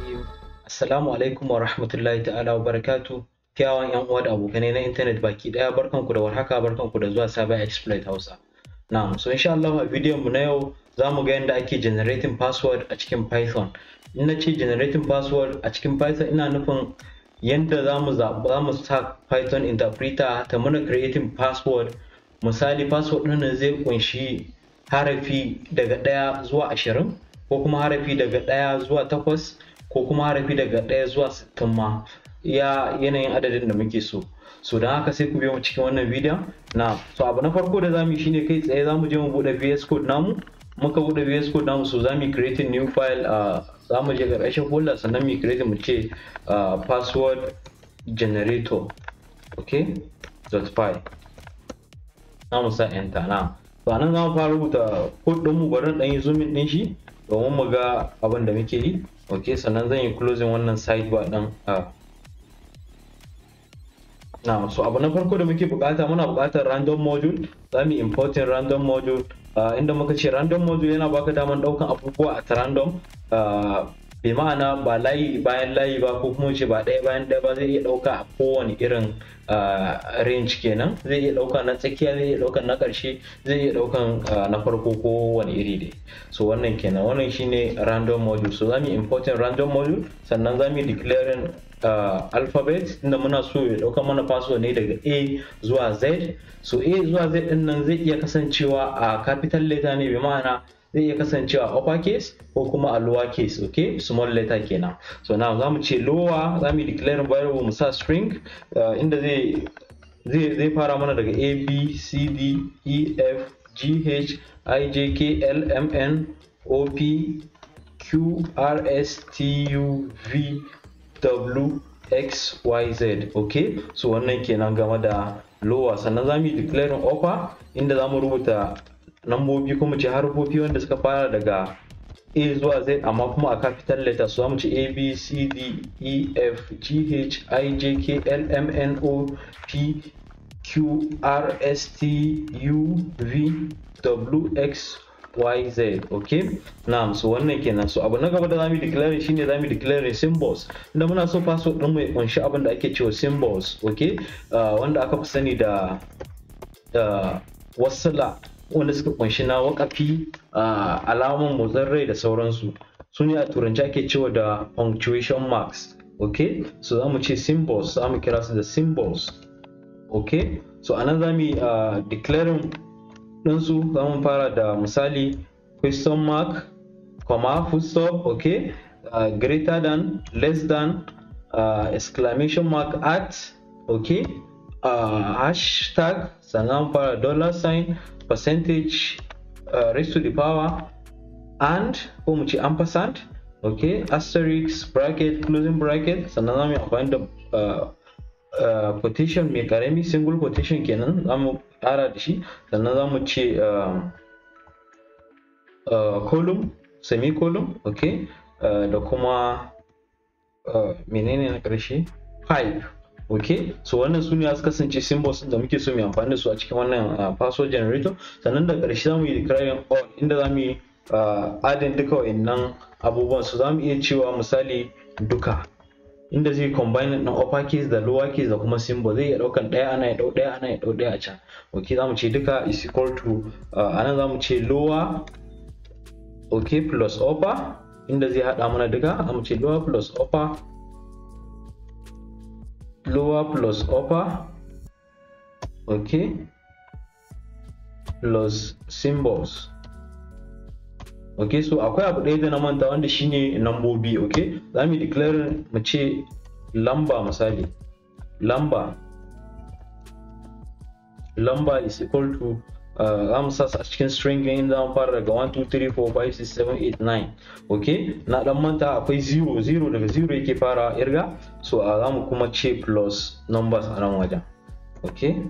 Bismillahirrahmanirrahim. Assalamu alaikum wa rahmatullahi ta'ala wa barakatu. Kyawun yan uwa da abokanai na intanet baki daya, barkanku da warhaka, barkanku da zuwa Cyberxploit Hausa. Na'am, so insha Allah a bidiyon mu na yau za mu ga yadda ake generating password a cikin Python. In na ce generating password a cikin Python ina nufin yadda za mu sa Python interpreter ta muna creating password. Misali password ɗin zai kunshi harafi daga 1 zuwa 20 ko kuma harafi daga 1 zuwa 8 ko kuma harafi daga 1 zuwa 60 ma ya yanayin adadin da muke so. So don haka sai ku biyo mu cikin wannan bidiyon. Na so abu na farko da zamu yi shine kai tsaye zamu je mu bude VS Code namu. Muka bude VS Code namu, so zamu create new file, zamu je ƙarshen folder sannan mu create mu ce password generator, okay .py. Zamu sa enter na. To anan zamu fara rubuta code din mu, bari dan yi zoom in din shi domin mu ga abin da muke yi. Okay, sannan zan yi closing wannan sidebar din. Now, so abu na farko da muke bukata, muna bukatar random module. Za mu importing random module. Inda muka ce random module yana baka daman daukan abubuwa at random, bi ma'ana ba layi bayan layi ba, ko kuma ce ba ɗaya bayan ɗaya ba, zai iya dauka a kowane irin range kenan. Zai iya dauka na tsakiya, zai iya daukan na ƙarshe, zai iya daukan na farko ko wani iri dai. So wannan kenan, wannan shine random module. So za mu importing random module, sannan za mu declaring alphabet, inda muna so ya dauka mana password ne daga A zuwa Z. So A zuwa Z din nan zai iya kasancewa a capital letter ne, bi ma'ana zai iya kasancewa upper case ko kuma a lower case, okay, small letter kenan. So now zamu ce lower, zamu declare variable mu sa string, inda zai fara mana daga A B C D E F G H I J K L M N O P Q R S T U V W X Y Z. Okay, so wannan kenan game da lower. Sannan zamu declare upper, inda zamu rubuta nambobi kuma ce harfofi wanda suka fara daga A zuwa Z amma kuma a capital letter. So zamu ce A B C D E F G H I J K L M N O P Q R S T U V W X YZ. Okay, na'am, so wannan kenan. So abu na gaba da zamu declare shine zamu declare symbols, inda muna so password din mu ya kunshi abin da ake cewa symbols, okay, wanda aka fi sani da wasala, wanda suka kunshi na wakafi, alaman motsin rai da sauransu. Su ne a turanci ake cewa da punctuation marks. Okay, so zamu ce symbols, zamu kira su da symbols. Okay, so anan zamu declaring ɗinsu. Za mu fara da misali question mark, comma, full stop, okay, greater than, less than, exclamation mark, at, okay, hashtag, sannan fara dollar sign, percentage, raised to the power, and ko mu ce ampersand, okay, asterisk, bracket, closing bracket. Sannan za mu yi amfani da quotation mai karami, single quotation kenan, za mu ƙara da shi. Sannan za mu ce column, semicolon, okay, da kuma menene na ƙarshe, pipe. Okay, so wannan su ne su kasance symbols da muke so mu amfani da su a cikin wannan password generator. Sannan da ƙarshe za mu yi declaring all, inda za mu yi adding duka wa'annan abubuwan. So za mu iya cewa misali duka, inda zai combine na upper case da lower case da kuma symbol. Zai iya daukan daya, ana ya dau daya, ana ya dau daya a can. Okay, zamu ce duka is equal to anan zamu ce lower, okay, plus upper, inda zai hada mana duka. Zamu ce lower plus upper, lower plus upper, okay, plus symbols. Okay, so akwai abu ɗaya da na manta wanda shine nambobi. Okay, za mu declare mu ce lamba, misali lamba is equal to za mu sa a cikin string in za mu fara daga 1 2 3 4 5 6 7 8 9. Okay, na dan manta akwai 0 daga 0 yake fara irga. So za mu kuma ce plus numbers a nan wajen. Okay,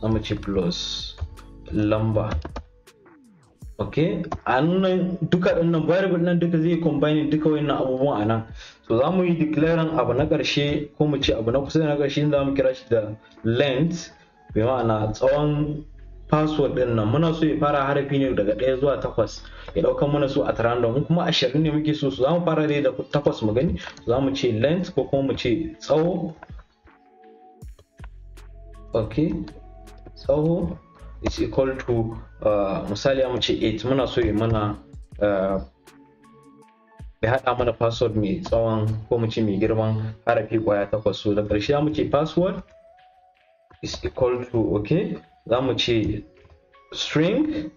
za mu ce plus lamba. Okay, a nan duka ɗinnan variable nan duka zai combine duka wannan abubuwan a nan. So za mu yi declaring abu na ƙarshe, ko mu ce abu na kusa da na ƙarshe, za mu kira shi da length, bi ma'ana tsawon password din nan muna so ya fara harafi ne daga 1 zuwa 8 ya dauka mana su at random, in kuma 20 ne muke so za mu fara dai da 8 mu gani. Za mu ce length ko kuma mu ce tsawo. Okay, tsawo is equal to misali mu ce 8, muna so ya mana ya haɗa mana password mai tsawon ko mu ce mai girman harafi kwaya 8. So da ƙarshe za mu ce password is equal to, okay, za mu ce string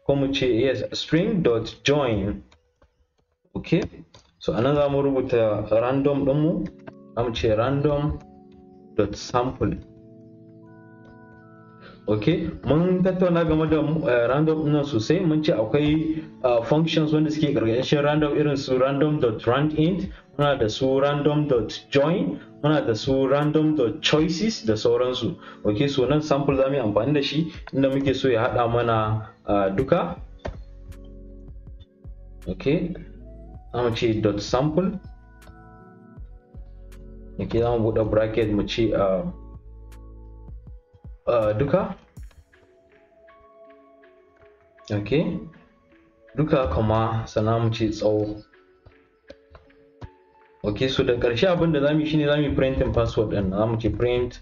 ko mu ce yes string dot join. Okay, so anan za mu rubuta random ɗinmu, za mu ce random dot sample. Okay, mun tattauna game da random ɗin sosai. Mun ce akwai functions wanda suke ƙarƙashin random irin su random.randint, muna da su random.join, muna da su random.choices da sauransu. Okay, so nan sample za mu yi amfani da shi inda muke so ya haɗa mana duka. Okay, za mu ce dot sample. Okay, za mu buɗe bracket mu ce duka. Okay, duka kuma sannan mu ce tsawo. Okay, so da ƙarshe abin da zamu yi shine zamu yi printing password din, zamu ce print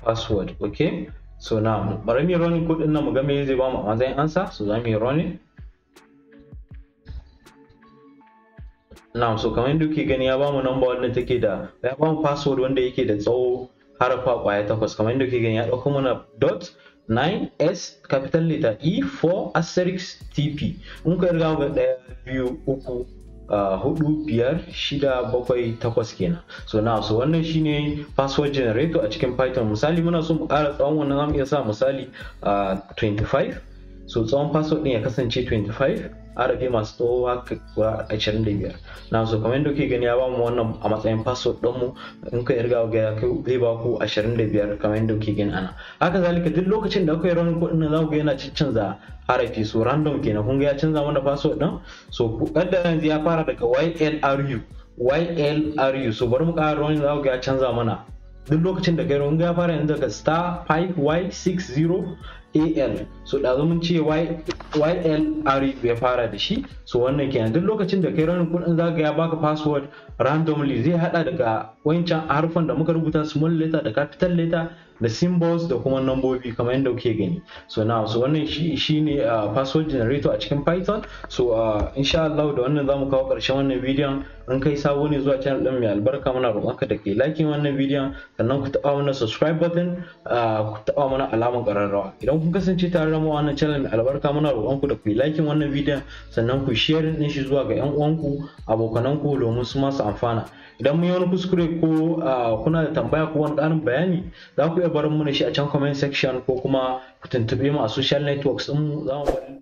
password. Okay, so now bari mu running code din nan mu ga me zai ba mu a matsayin answer. So zamu yi running now. So kamar yadda kuke gani ya ba mu number wanda take da, ya ba mu password wanda yake da tsawo harafa kwaya 8. kamar yadda kuke gani ya dauko mana dot 9s capital letter E 4 asterisk TP. Mun ka riga ga 1 2 3 4 5 6 7 8 kenan. So now so wannan shine password generator a cikin Python. Misali muna so mu ƙara tsawon wannan zamu iya sa misali 25. So tsawon password din ya kasance 25, arabi masu tsawo haka 25. Na so kamar yadda kuke gani ya ba mu wannan a matsayin password din mu. In ka riga ga ya kai zai ba ku 25 kamar yadda kuke gani ana. Haka zalika duk lokacin da kuka yi running code din za ku ga yana canza harafi, so random kenan. Kun ga ya canza mana password din. So kaddara yanzu ya fara daga YLRU. So bari mu ƙara running, za ku ga ya canza mana duk lokacin da kai running ya fara yanzu daga *5Y60 AL. So da mun ce YLRU ya fara da shi. So wannan kenan duk lokacin da kai running kudin zaka ya baka password randomly, zai hada daga wancan harfan da muka rubuta small letter da capital letter da symbols da kuma nambobi kamar yadda kuke gani. So now so wannan shine password generator a cikin Python. So insha Allah da wannan zamu kawo karshen wannan bidiyon. In kai sabo ne zuwa channel din mai albarka, muna roƙonka da kai like wannan bidiyon, sannan ku taɓa mana subscribe button, ku taɓa mana alamar ƙararrawa. Idan kun kasance tare da mu wannan channel mai albarka, muna roƙonku da ku like wannan bidiyon, sannan ku share din shi zuwa ga ƴan uwanku, abokananku domin su ma su amfana. Idan mun yi wani kuskure ko kuna da tambaya ko wani ƙarin bayani, za ku iya barin mu shi a can comment section ko kuma ku tuntuɓe mu a social networks ɗin mu. Za mu bari